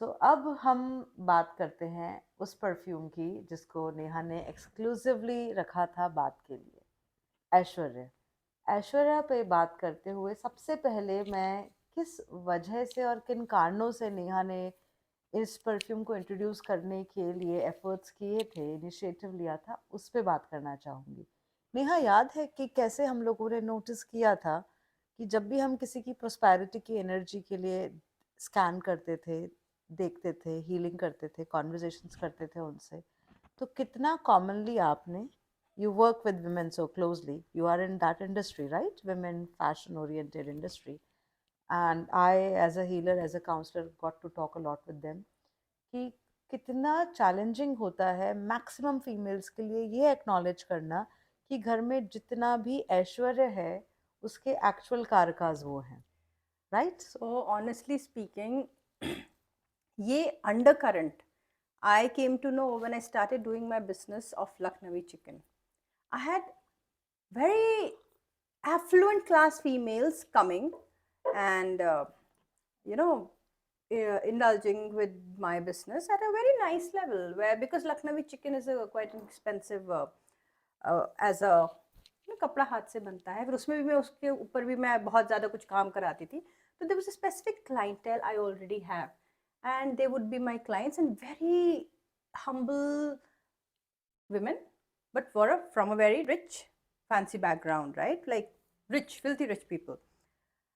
अब हम बात करते हैं उस परफ्यूम की जिसको नेहा ने एक्सक्लूसिवली रखा था बात के लिए, ऐश्वर्या। ऐश्वर्या पे बात करते हुए सबसे पहले मैं किस वजह से और किन कारणों से नेहा ने इस परफ्यूम को इंट्रोड्यूस करने के लिए एफर्ट्स किए थे, इनिशिएटिव लिया था, उस पे बात करना चाहूंगी। नेहा, याद है कि कैसे हम लोगों ने नोटिस किया था कि जब भी हम किसी की प्रोस्पेरिटी की एनर्जी के लिए स्कैन करते थे, देखते थे, हीलिंग करते थे, कॉन्वर्जेशंस करते थे उनसे, तो कितना कॉमनली आपने, you work with women so closely, you are in that industry, right? Women fashion oriented industry, and I as a healer, as a counselor, got to talk a lot with them कि कितना challenging होता है maximum females के लिए ये acknowledge करना कि घर में जितना भी ऐश्वर्य है उसके एक्चुअल कारकाज वो हैं, राइट? So honestly speaking, ये undercurrent I came to know when I started doing my business of Lucknowi chicken. I had very affluent class females coming and you know indulging with my business at a very nice level, where because Lucknowi chicken is a quite an expensive as a कपड़ा हाथ से बनता है, फिर उसमें भी मैं उसके ऊपर भी मैं बहुत ज़्यादा कुछ काम कराती थी. तो there was a specific clientele I already have and they would be my clients and very humble women, but from a very rich fancy background, right? Like rich, filthy rich people.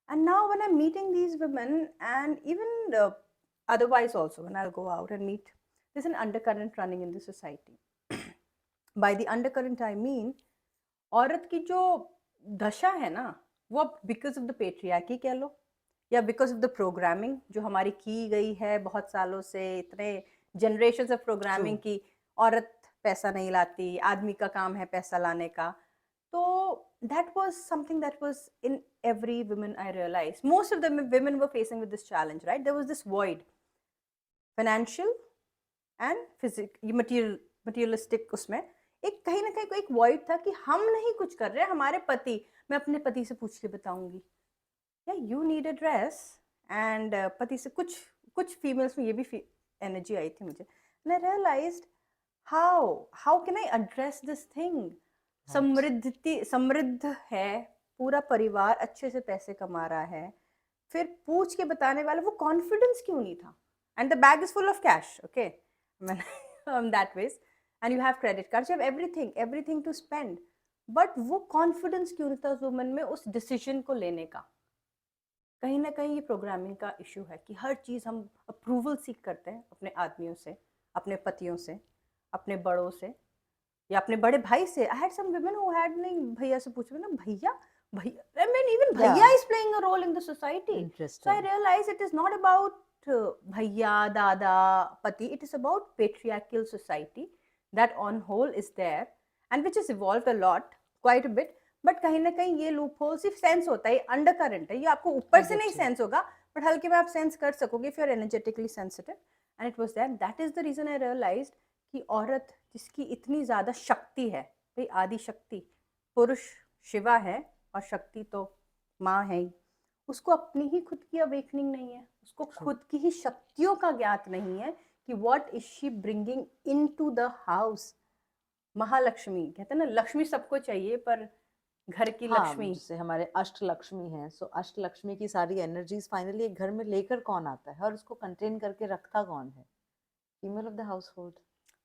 And now when I'm meeting these women, and even otherwise also when I'll go out and meet, there's an undercurrent running in the society. By the undercurrent I mean औरत की जो दशा है ना, वो अब because of the patriarchy कह लो, या बिकॉज ऑफ द प्रोग्रामिंग जो हमारी की गई है बहुत सालों से, इतने जनरेशन ऑफ ट्रू। प्रोग्रामिंग की, औरत पैसा नहीं लाती, आदमी का काम है पैसा लाने का. तो that was something that was in every woman. I realized most of the women were facing with this challenge, right? There was this void, financial and physical, materialistic. उसमें एक कहीं ना कहीं एक void था कि हम नहीं कुछ कर रहे, हमारे पति, मैं अपने पति से पूछ के बताऊंगी, या you need a dress, and पति से कुछ कुछ फीमेल्स में ये भी एनर्जी आई थी मुझे, and I realized how can I address this thing. Right. समृद्ध है, पूरा परिवार अच्छे से पैसे कमा रहा है, फिर पूछ के बताने वाला वो कॉन्फिडेंस क्यों नहीं था. And the bag is full of cash, okay, that weighs, and you have credit card, you have everything everything to spend, but वो कॉन्फिडेंस क्यों नहीं था उस वुमन में उस डिसीजन को लेने का. कहीं ना कहीं ये प्रोग्रामिंग का इशू है कि हर चीज़ हम अप्रूवल सीख करते हैं अपने आदमियों से, अपने पतियों से, अपने बड़ों से, या अपने बड़े भाई से. I had some women who had, नहीं भैया से पूछो ना, भैया भैया, आई मीन इवन या, भैया is playing a role in the society. So I interesting. Realize it is not about भैया दादा पति, it is about patriarchal society that on whole is there and which has evolved a lot, quite a bit. But कहीं ना कहीं ये loop hole सिर्फ sense होता है, अंडर करंट है, ये आपको ऊपर आई से नहीं गेट यू। सेंस होगा, बट हल्के में आप सेंस कर सकोगे if you are energetically sensitive. And it was that is the reason I realized कि औरत जिसकी इतनी ज़्यादा शक्ति है, भाई आदि शक्ति, पुरुष शिवा है और शक्ति तो माँ है ही, उसको अपनी ही खुद की अवेकनिंग नहीं है, उसको ट्रू। खुद की ही शक्तियों का ज्ञात नहीं है कि what is she bringing in to the house. Mahalakshmi कहते हैं ना, लक्ष्मी सबको चाहिए पर घर की हाँ, लक्ष्मी. जैसे हमारे अष्ट लक्ष्मी हैं, सो अष्ट लक्ष्मी की सारी एनर्जीज फाइनली एक घर में लेकर कौन आता है और उसको कंटेन करके रखता कौन है? Female of the house hold.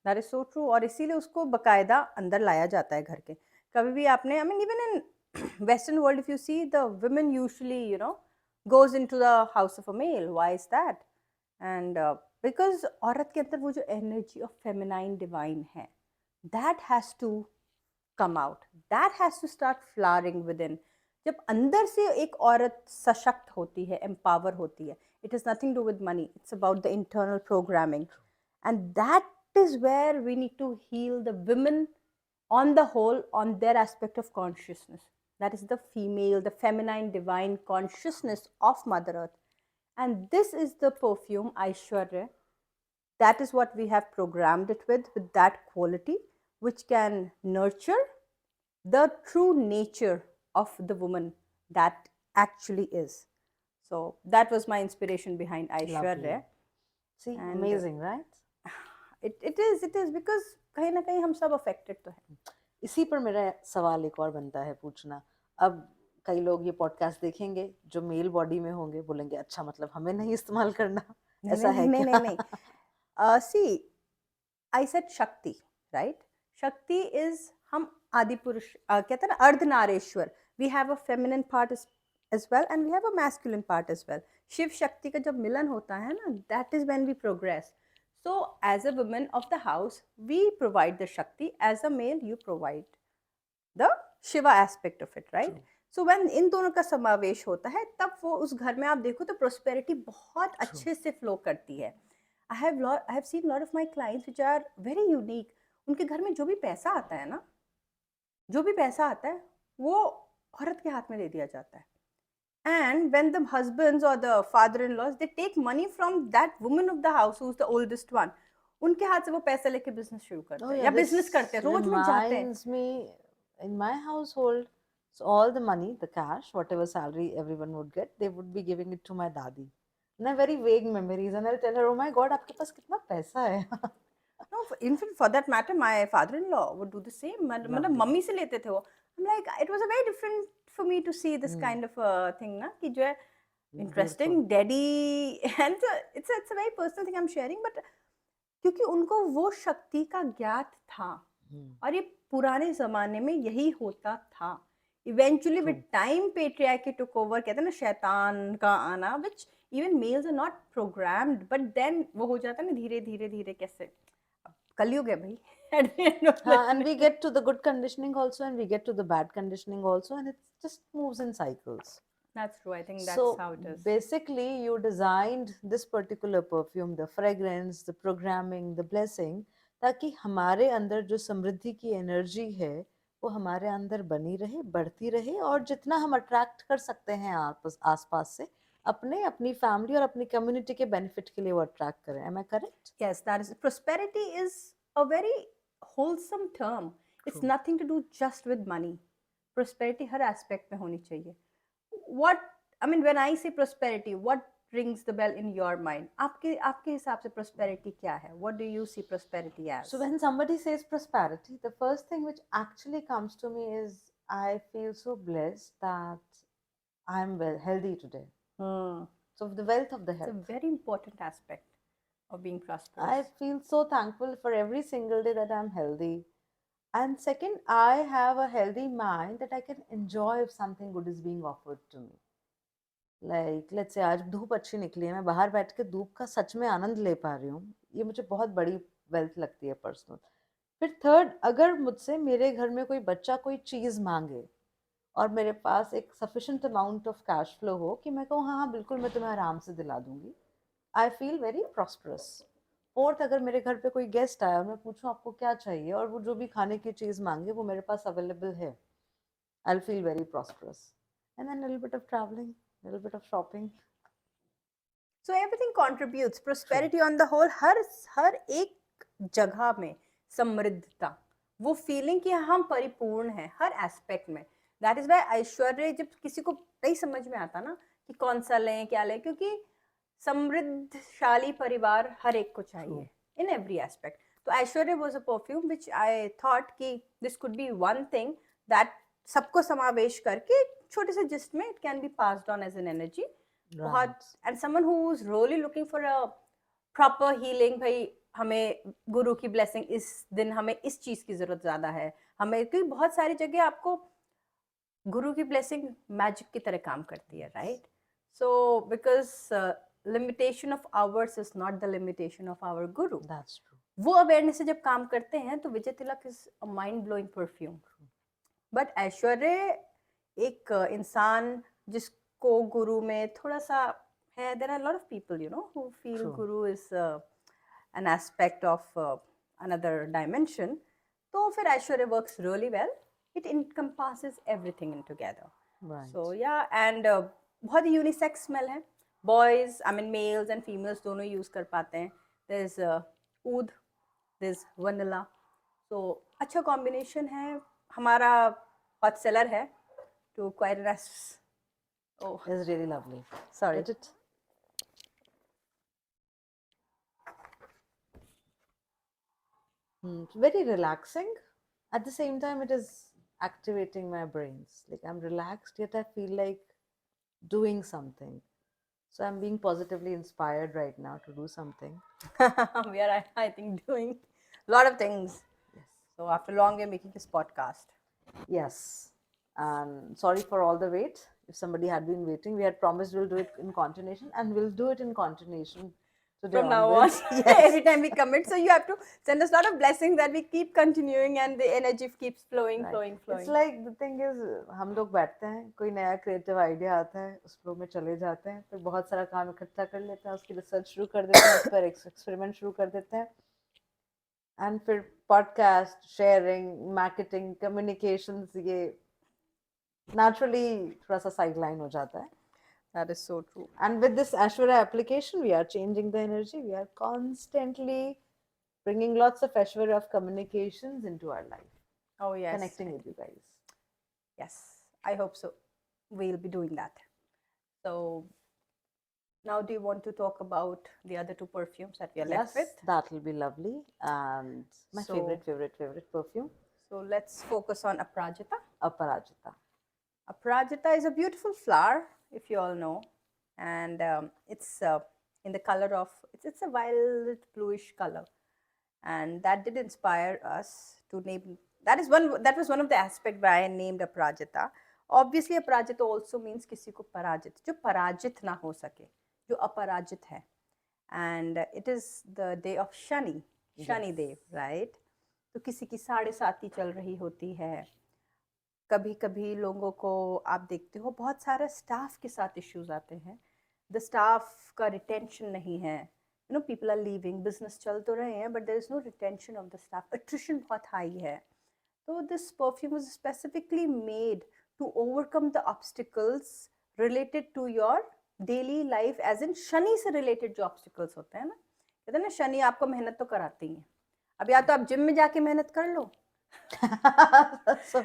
That is so true, और इसीलिए उसको बकायदा अंदर लाया जाता है घर के. कभी भी आपने, I mean even in western world, if you see the women usually goes into the house of a male. Why is that? And because औरत के अंदर वो जो एनर्जी ऑफ फेमिनाइन डिवाइन है, that has to come out, that has to start flowering within. जब अंदर से एक औरत सशक्त होती है, एम्पावर होती है, it has nothing to do with money, it's about the internal programming. And that is where we need to heal the women on the whole, on their aspect of consciousness. That is the female, the feminine divine consciousness of Mother Earth. And this is the perfume Aishwarya. That is what we have programmed it with that quality, which can nurture the true nature of the woman that actually is. So that was my inspiration behind lovely. Aishwarya. See, And amazing, right? it is because कहीं ना कहीं हम सब affected तो हैं. इसी पर मेरा सवाल एक और बनता है पूछना. अब कई लोग ये पॉडकास्ट देखेंगे जो मेल बॉडी में होंगे, बोलेंगे अच्छा मतलब हमें नहीं इस्तेमाल करना. नहीं ऐसा नहीं है नहीं क्या? नहीं नहीं. See, I said Shakti, right? Shakti is हम आदि पुरुष कहते हैं ना Ardhanarishvara. We have a feminine part as well and we have a masculine part as well. Shiv Shakti का जब मिलन होता है ना, that is when we progress. So as a woman of the house, we provide the Shakti. As a male, you provide the Shiva aspect of it, right? True. So when इन दोनों का समावेश होता है तब वो उस घर में आप देखो तो prosperity बहुत अच्छे से flow करती है. I have seen a lot of my clients which are very unique. उनके घर में जो भी पैसा आता है ना, जो भी पैसा आता है वो औरत के हाथ में दे दिया जाता है. And when the husbands or the father-in-laws they take money from that woman of the house who's the oldest one, उनके हाथ से वो पैसा लेके बिजनेस शुरू करते Oh हैं yeah, या this बिजनेस करते हैं, रोज रोज जाते हैं. reminds me, in my household, so all the money, the cash, whatever salary everyone would get, they would be giving it to my dadi. And I have very vague memories, and I'll tell her, oh my God, आपके पास कितना पैसा है? No, in fact, for that matter, my father-in-law would do the same. मतलब Lovely. Mummy से लेते थे वो. I'm like, it was a very different for me to see this kind of a thing ना कि जो है interesting Beautiful. daddy and it's a very personal thing I'm sharing, but क्योंकि उनको वो शक्ति का ज्ञात था और ये पुराने जमाने में यही होता था. Eventually with time patriarchy took over. कहते हैं ना शैतान का आना, which even males are not programmed, but then वो हो जाता है ना धीरे धीरे धीरे कैसे कलयुग है भाई. At the end of the And we get to the good conditioning also, and we get to the bad conditioning also, and it just moves in cycles. That's true. I think that's So how it is. basically, you designed this particular perfume, the fragrance, the programming, the blessing, ताकि हमारे अंदर जो समृद्धि की energy है वो हमारे अंदर बनी रहे, बढ़ती रहे, और जितना हम अट्रैक्ट कर सकते हैं आसपास से अपने, अपनी फैमिली और अपनी कम्युनिटी के बेनिफिट के लिए वो अट्रैक्ट करें. Am I correct? Yes, that is prosperity is a very wholesome term. It's True. nothing to do just with money. Prosperity her aspect में होनी चाहिए. What I mean when I say prosperity, what rings the bell in your mind? आपके हिसाब से prosperity क्या है? What do you see prosperity as? So when somebody says prosperity, the first thing which actually comes to me is I feel so blessed that I'm well healthy today. So the wealth of the It's a health. very important aspect of being prosperous. I feel so thankful for every single day that I'm healthy. And second, I have a healthy mind that I can enjoy if something good is being offered to me. Like let's say आज धूप अच्छी निकली है, मैं बाहर बैठ के धूप का सच में आनंद ले पा रही हूँ, ये मुझे बहुत बड़ी वेल्थ लगती है पर्सनल. फिर थर्ड, अगर मुझसे मेरे घर में कोई बच्चा कोई चीज़ मांगे और मेरे पास एक sufficient amount of cash flow हो कि मैं कहूँ हाँ हाँ बिल्कुल मैं तुम्हें आराम से दिला दूंगी, आई फील वेरी प्रॉस्परस. फोर्थ, अगर मेरे घर पे कोई गेस्ट आया और मैं पूछूं आपको क्या चाहिए और वो जो भी खाने की चीज़ मांगे वो मेरे पास अवेलेबल है, I feel very prosperous. And then little bit of travelling, little bit of shopping. So everything contributes. Prosperity on the whole, हर एक जगह में समृद्धता, वो फीलिंग कि हम परिपूर्ण हैं हर एस्पेक्ट में. दैट इज वाई ऐश्वर्य जब किसी को नहीं समझ में आता ना कि कौन सा लें क्या लें, क्योंकि समृद्धशाली परिवार हर एक को चाहिए इन एवरी एस्पेक्ट. तो Aishwarya was a perfume which I thought कि this could be one thing that सबको समावेश करके छोटे से जिस्ट में it can be passed on as an energy. बहुत and someone who is really looking for a proper healing. भाई हमें गुरु की ब्लेसिंग इस दिन, हमें इस चीज की जरूरत ज्यादा है, हमें क्योंकि बहुत सारी जगह आपको गुरु की ब्लेसिंग मैजिक की तरह काम करती है, right? So because limitation of ours is not the limitation of our guru. That's true. वो अवेयरनेस से जब काम करते हैं तो Vijay Tilak is a mind blowing perfume. But Aishwarya एक इंसान जिसको गुरु में थोड़ा सा है, there are lot of people you know who feel guru is an aspect of another dimension. तो फिर ऐश्वर्य works really well. It encompasses everything in together. Right. So yeah, and बहुत ही unisex smell है. Boys, I mean males and females दोनों use कर पाते हैं. There's oud, there's vanilla. So अच्छा combination है. हमारा hot seller है to Quirinus. Oh, It's really lovely. sorry. Let it. Very relaxing. At the same time, it is activating my brains. Like I'm relaxed, yet I feel like doing something. So I'm being positively inspired right now to do something. We are, I think, doing a lot of things. Yes. So after long, we're making this podcast. Yes. And sorry for all the wait. If somebody had been waiting, we had promised we'll do it in continuation, and we'll do it in continuation today From now on, onwards. Yes. every time we commit. So you have to send us a lot of blessings that we keep continuing and the energy keeps flowing, Right. flowing, It's flowing. like the thing is, हम लोग बैठते हैं, कोई नया creative idea आता है, उस flow में चले जाते हैं, फिर बहुत सारा काम इकट्ठा कर लेते हैं, उसकी रिसर्च शुरू कर देते हैं, उस पर एक्सपेरिमेंट शुरू कर देते हैं, एंड फिर पॉडकास्ट, शेयरिंग, मार्केटिंग, कम्युनिकेशंस, ये naturally थोड़ा सा साइडलाइन हो जाता है. That is so true. And with this Ashwara application, we are changing the energy. We are constantly bringing lots of Ashwara of communications into our life, Oh, yes. connecting with you guys. Yes, I hope so. We'll be doing that. So now do you want to talk about the other two perfumes that we are left with? That will be lovely. And my So- favorite perfume, So let's focus on Aparajita. Aparajita. Aparajita is a beautiful flower, if you all know, and it's in the color of it's a violet bluish color, and that did inspire us to name. That was one of the aspects why I named Aparajita. Obviously, Aparajita also means किसी को पराजित, जो पराजित ना हो सके, जो अपराजित है, and it is the day of Shani, Shani Dev, right? तो किसी की 7:30 चल रही होती है. कभी कभी लोगों को आप देखते हो बहुत सारे स्टाफ के साथ इश्यूज आते हैं, द स्टाफ का रिटेंशन नहीं है, you know people are leaving, business चल तो रहे हैं but there is no retention of the staff, attrition बहुत हाई है. तो this perfume is specifically made to overcome the obstacles related to your daily life, as in Shani से related जो obstacles होते हैं ना, कहते हैं ना शनि आपको मेहनत तो कराते ही हैं. अब या तो आप जिम में जाके मेहनत कर लो, So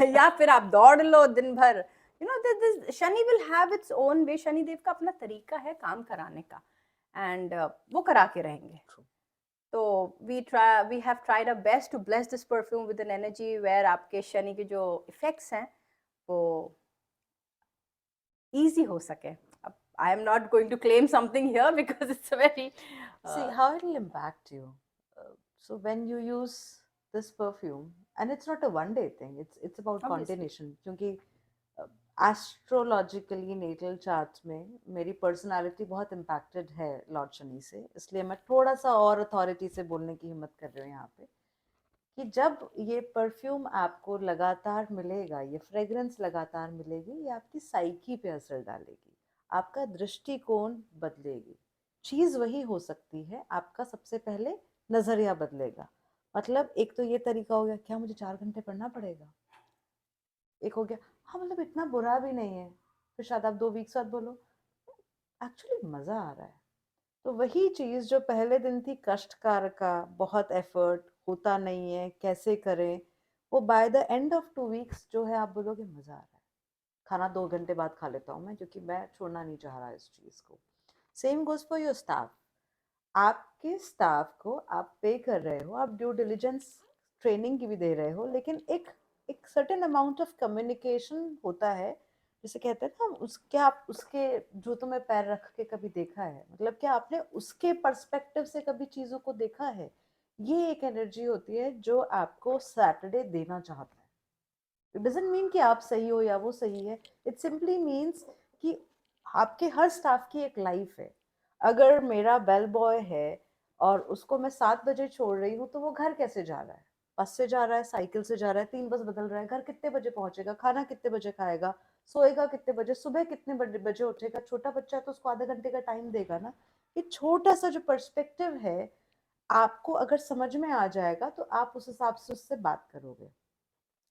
या फिर आप दौड़ लो दिन भर, you know Shani will have its own way, Shani Dev का अपना तरीका है काम कराने का, एंड वो करा के रहेंगे. तो we have tried our best to bless this perfume with an energy where आपके शनि के जो इफेक्ट्स हैं वो easy हो सके. I am not going to claim something here because it's a very see how it will impact you. So when you use this perfume, and it's not a one day thing, it's about Obviously. continuation. क्योंकि astrologically natal chart में मेरी personality बहुत impacted है Lord Shani से, इसलिए मैं थोड़ा सा और अथॉरिटी से बोलने की हिम्मत कर रही हूँ यहाँ पे कि जब ये परफ्यूम आपको लगातार मिलेगा, ये फ्रेग्रेंस लगातार मिलेगी, ये आपकी साइकी पे असर डालेगी, आपका दृष्टिकोण बदलेगी. चीज़ वही हो सकती है, आपका सबसे पहले नज़रिया बदलेगा. मतलब एक तो ये तरीका हो गया, क्या मुझे 4 घंटे पढ़ना पड़ेगा, एक हो गया हाँ मतलब इतना बुरा भी नहीं है, फिर शायद आप 2 वीक्स बाद बोलो एक्चुअली मज़ा आ रहा है. तो वही चीज़ जो पहले दिन थी कष्टकार का, बहुत एफर्ट होता नहीं है, कैसे करें, वो by the end of 2 weeks जो है आप बोलोगे मज़ा आ रहा है. खाना 2 घंटे बाद खा लेता हूँ मैं, क्योंकि मैं छोड़ना नहीं चाह रहा इस चीज़ को. Same goes for your staff. आपके स्टाफ को आप पे कर रहे हो, आप ड्यू डिलिजेंस ट्रेनिंग की भी दे रहे हो, लेकिन एक सर्टेन अमाउंट ऑफ कम्युनिकेशन होता है, जैसे कहते हैं ना, क्या आप उसके जूतों में पैर रख के कभी देखा है, मतलब क्या आपने उसके पर्सपेक्टिव से कभी चीज़ों को देखा है. ये एक एनर्जी होती है जो आपको सैटरडे देना चाहता है. इट डजंट मीन कि आप सही हो या वो सही है, इट सिंपली मीन्स कि आपके हर स्टाफ की एक लाइफ है. अगर मेरा बेल बॉय है और उसको मैं 7 बजे छोड़ रही हूँ, तो वो घर कैसे जा रहा है, बस से जा रहा है, साइकिल से जा रहा है, 3 बस बदल रहा है, घर कितने बजे पहुंचेगा, खाना कितने बजे खाएगा, सोएगा कितने बजे, सुबह कितने बजे उठेगा. छोटा बच्चा है तो उसको आधे घंटे का टाइम देगा ना. ये छोटा सा जो पर्सपेक्टिव है आपको अगर समझ में आ जाएगा, तो आप उस हिसाब से उससे बात करोगे,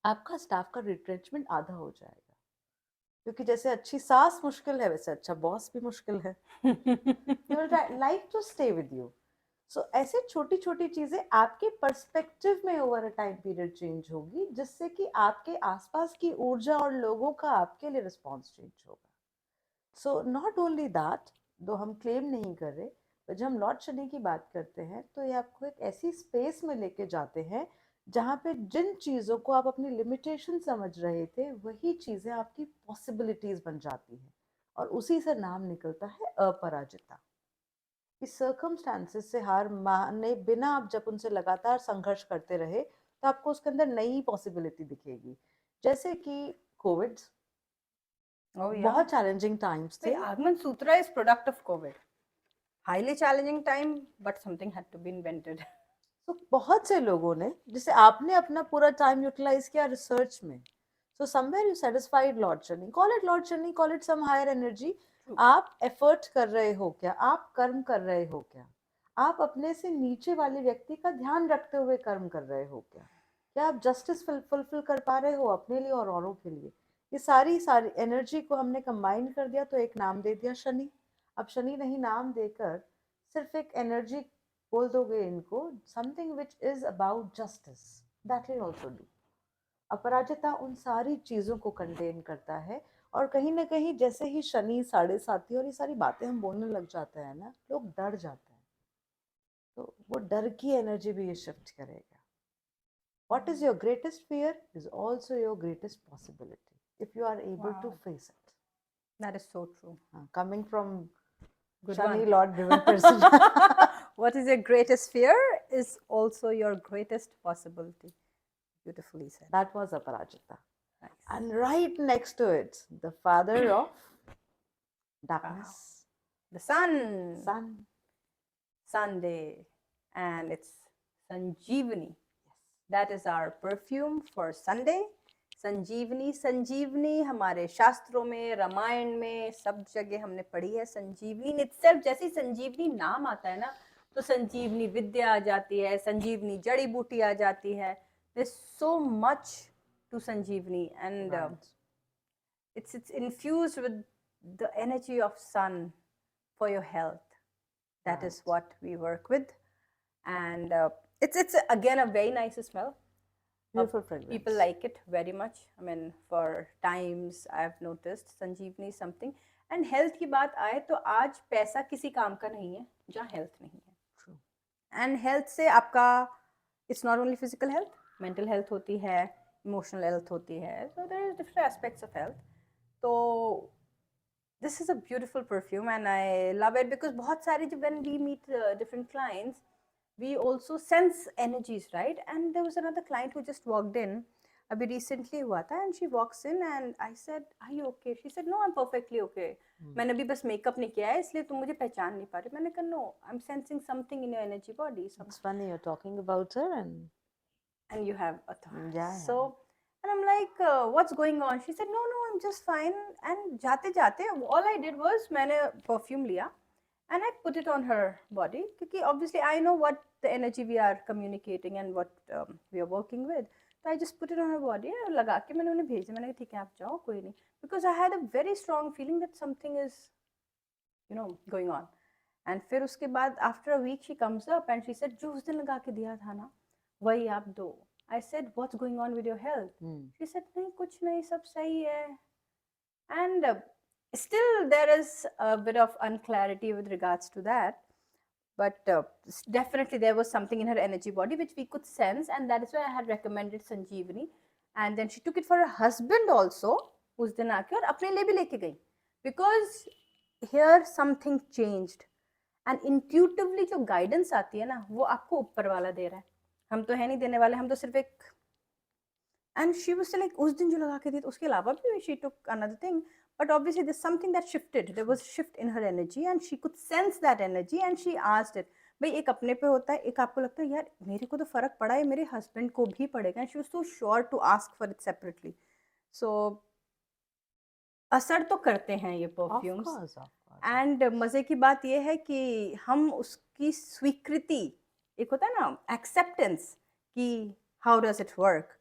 आपका स्टाफ का रिट्रेंचमेंट आधा हो जाएगा. क्योंकि जैसे अच्छी सास मुश्किल है, वैसे अच्छा बॉस भी मुश्किल है. He will like to stay with you. So ऐसे छोटी छोटी चीजें आपके पर्सपेक्टिव में over a time period change होगी, जिससे कि आपके आसपास की ऊर्जा और लोगों का आपके लिए रिस्पॉन्स चेंज होगा. सो नॉट ओनली दैट, दो हम क्लेम नहीं कर रहे, पर जब हम लॉर्ड शनि की बात करते हैं तो ये आपको एक ऐसी स्पेस में लेके जाते हैं जहाँ पे जिन चीज़ों को आप अपनी लिमिटेशन समझ रहे थे वही चीज़ें आपकी पॉसिबिलिटीज बन जाती हैं, और उसी से नाम निकलता है अपराजिता। इस सर्कमस्टांसेस से हार माने बिना आप जब उनसे लगातार संघर्ष करते रहे तो आपको उसके अंदर नई पॉसिबिलिटी दिखेगी। जैसे कि कोविड Oh yeah. बहुत चैलेंजिंग टाइम्स The थे। Agman Sutra is product of COVID. Highly challenging time, but something had to be invented. तो बहुत से लोगों ने, जैसे आपने अपना पूरा टाइम यूटिलाइज किया रिसर्च में, so somewhere you satisfied lord Shani, call it lord Shani, call it some higher energy. True. आप एफर्ट कर रहे हो क्या, आप कर्म कर रहे हो क्या, आप अपने से नीचे वाले व्यक्ति का ध्यान रखते हुए कर्म कर रहे हो क्या, क्या आप जस्टिस फुलफिल कर पा रहे हो अपने लिए और औरों के लिए। ये सारी सारी एनर्जी को हमने कंबाइन कर दिया तो एक नाम दे दिया शनि। अब शनि नहीं नाम देकर सिर्फ एक एनर्जी बोल दोगे इनको, something which is about justice, that will also do. Aparajita उन सारी चीजों को कंटेन करता है, और कहीं ना कहीं जैसे ही शनि साढ़े साथी और ये सारी बातें हम बोलने लग जाते हैं ना, लोग डर जाते हैं, तो वो डर की एनर्जी भी ये शिफ्ट करेगा। What is your greatest fear is also your greatest possibility if you are able to Wow. face it. That is so true. Coming from Good Shani one. Lord driven person. What is your greatest fear is also your greatest possibility. Beautifully said. That was Aparajita. Nice. And right next to it, the father of darkness, The sun. sun. Sunday. And it's Sanjeevani. That is our perfume for Sunday. संजीवनी, संजीवनी हमारे शास्त्रों में, रामायण में, सब जगह हमने पढ़ी है। संजीवनी itself, जैसे संजीवनी नाम आता है ना, तो संजीवनी विद्या आ जाती है, संजीवनी जड़ी बूटी आ जाती है। There's so much to Sanjeevani, and it's infused with the energy of sun for your health. That is what we work with, and it's again a very nice smell. Beautiful fragrance. People like it very much. I mean, for times I've noticed Sanjeevani is something. And health की बात आए तो आज पैसा किसी काम का नहीं है जहाँ health नहीं है. True. And health से आपका it's not only physical health, mental health होती है, emotional health होती है. So there is different aspects of health. So this is a beautiful perfume and I love it because बहुत सारे जब when we meet different clients, we also sense energies, right? And there was another client who just walked in अभी recently हुआ था, and she walks in and I said, are you okay? She said, no, I'm perfectly okay. मैंने अभी बस makeup नहीं किया है इसलिए तुम मुझे पहचान नहीं पा रहे. मैंने कहा no, I'm sensing something in your energy body. It's funny you're talking about her and you have a thought. Yeah. So and I'm like, what's going on? She said, no, I'm just fine. And जाते जाते all I did was मैंने perfume लिया and I put it on her body because obviously I know what the energy we are communicating and what we are working with. So I just put it on her body और लगा के मैंने उन्हें भेज दिया. मैंने कहा ठीक है आप जाओ कोई नहीं, because I had a very strong feeling that something is going on. And फिर उसके बाद after a week she comes up and she said जो उस दिन लगा के दिया था ना वही आप दो. I said what's going on with your health? She said नहीं कुछ नहीं सब सही है. And still there is a bit of unclarity with regards to that, but definitely there was something in her energy body which we could sense, and that is why I had recommended Sanjeevani. And then she took it for her husband also उस दिन आके और अपने लिए भी लेके गई, because here something changed. And intuitively जो guidance आती है ना वो आपको ऊपर वाला दे रहा है, हम तो है नहीं देने वाले, हम तो सिर्फ एक. And she was like उस दिन जो लगा के दी उसके अलावा भी she took another thing, but obviously there's something that shifted. There was a shift in her energy and she could sense that energy and she asked it. भाई एक अपने पे होता है, एक आपको लगता है यार मेरे को तो फर्क पड़ा है, मेरे हस्बैंड को भी पड़ेगा. And she was so sure to ask for it separately. So असर तो करते हैं ये परफ्यूम्स. एंड मजे की बात ये है कि हम उसकी स्वीकृति, एक होता है ना एक्सेप्टेंस कि हाउ डज इट वर्क,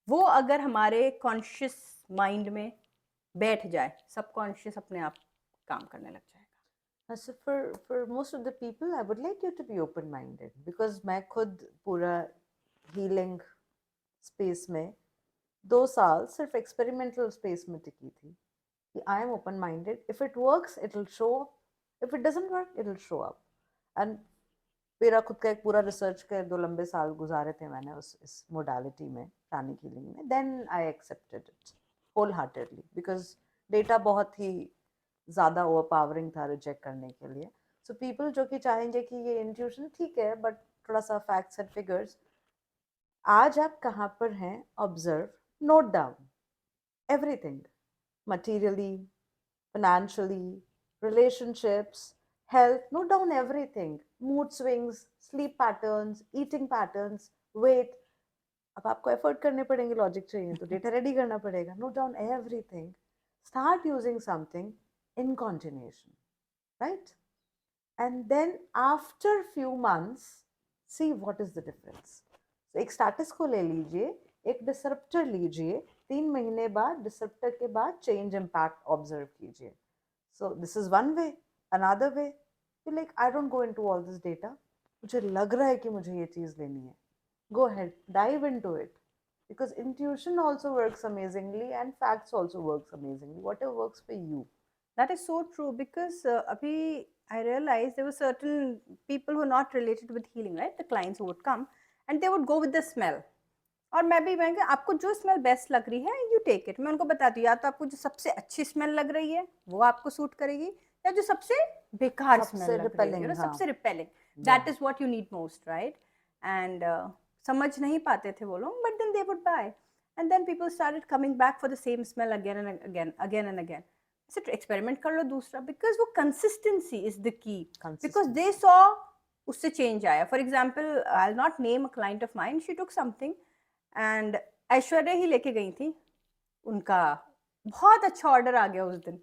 वो अगर हमारे कॉन्शियस माइंड में बैठ जाए, सबकॉन्शियस अपने आप काम करने लग जाएगा. So for most of the people, I would like you to be open-minded, because मैं खुद पूरा healing space में 2 साल सिर्फ experimental space में टिकी थी. I am open-minded. If it works, it will show up. If it doesn't work, it will show up. And मेरा खुद का एक पूरा रिसर्च के 2 लंबे साल गुजारे थे मैंने इस मोडालिटी में, प्राणिक हीलिंग में. Then I accepted it whole heartedly because data बहुत ही ज़्यादा ओवरपावरिंग था रिजेक्ट करने के लिए. सो पीपल जो कि चाहेंगे कि ये इंट्यूशन ठीक है बट थोड़ा सा फैक्ट्स एंड फिगर्स, आज आप कहाँ पर हैं, observe, note down everything, materially, financially, relationships, health, note down everything, mood swings, sleep patterns, eating patterns, weight. अब आपको एफर्ट करने पड़ेंगे, लॉजिक चाहिए तो डेटा रेडी करना पड़ेगा. Note down everything, start using something in continuation, right? And then after few months, see what is the difference. So एक status को ले लीजिए, एक डिसरप्टर लीजिए, 3 महीने बाद डिसरप्टर के बाद चेंज इम्पैक्ट ऑब्जर्व कीजिए. So this is one way. Another way, you like I don't go into all this data, मुझे लग रहा है कि मुझे ये चीज़ लेनी है. Go ahead, dive into it, because intuition also works amazingly and facts also works amazingly. Whatever works for you. That is so true because abhi I realized there were certain people who are not related with healing, right? The clients who would come and they would go with the smell. और मैं आपको जो smell best लग रही है you take it. मैं उनको बताती हूँ या तो आपको जो सबसे अच्छी स्मेल लग रही है वो आपको सूट करेगी, या जो सबसे बेकार स्मेल लग रही है, सबसे repelling, that is what you need most, right? And समझ नहीं पाते थे वो लोग, but then they would buy and then people started coming back for the same smell again and again, again and again. Experiment कर लो दूसरा, because वो consistency is the key, because they saw उससे चेंज आया. For example, I will not name a client of mine, she took something and Aishwarya ही लेके गई थी, उनका बहुत अच्छा ऑर्डर आ गया उस दिन.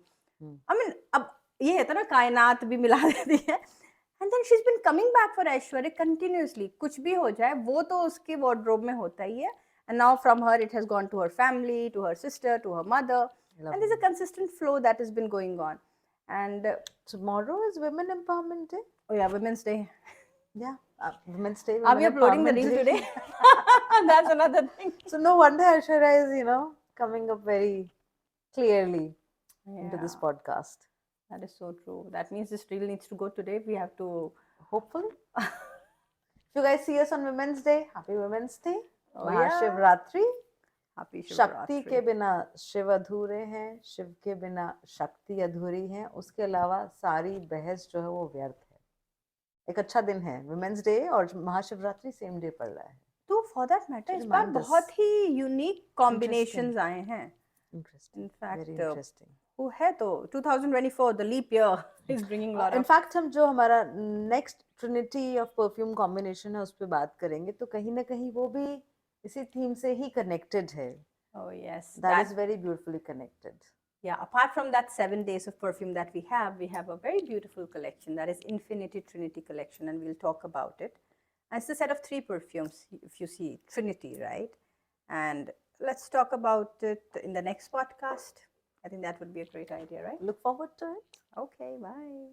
आई मीन अब ये है तो ना, कायनात भी मिला देती है. And then she is been coming back for Aishwarya continuously. कुछ भी हो जाए वो तो उसके वार्डरोब में होता ही है. And now from her it has gone to her family, to her sister, to her mother. And there's a consistent flow that has been going on. And tomorrow is Women Empowerment Day. Oh yeah, Women's Day. Yeah, Women's Day. Are we uploading the reel today? That's another thing. So no wonder Aishwarya is, coming up very clearly into this podcast. That is so true. That means this reel needs to go today. We have to, hopefully. If you guys see us on Women's Day, happy Women's Day. Mahashivratri. शक्ति के बिना शिव अधूरे हैं, शिव के बिना शक्ति अधूरी है. उसके अलावा सारी बहस जो है वो व्यर्थ है. एक अच्छा दिन है वुमेन्स डे और महाशिवरात्रि सेम डे पड़ रहा है. तो फॉर दैट मैटर इस बार बहुत ही यूनिक कॉम्बिनेशंस आए हैं. Interesting, very interesting. वो है तो 2024 the leap year is bringing lot of. In fact हम जो हमारा next trinity of perfume combination है उस पे बात करेंगे तो कहीं ना कहीं वो भी इसी थीम से ही कनेक्टेड है. Oh yes, that is very beautifully connected. Yeah, apart from that 7 days of perfume that we have a very beautiful collection that is Infinity Trinity collection, and we'll talk about it. And it's a set of 3 perfumes, if you see Trinity, right? And let's talk about it in the next podcast. I think that would be a great idea, right? Look forward to it. Okay, bye.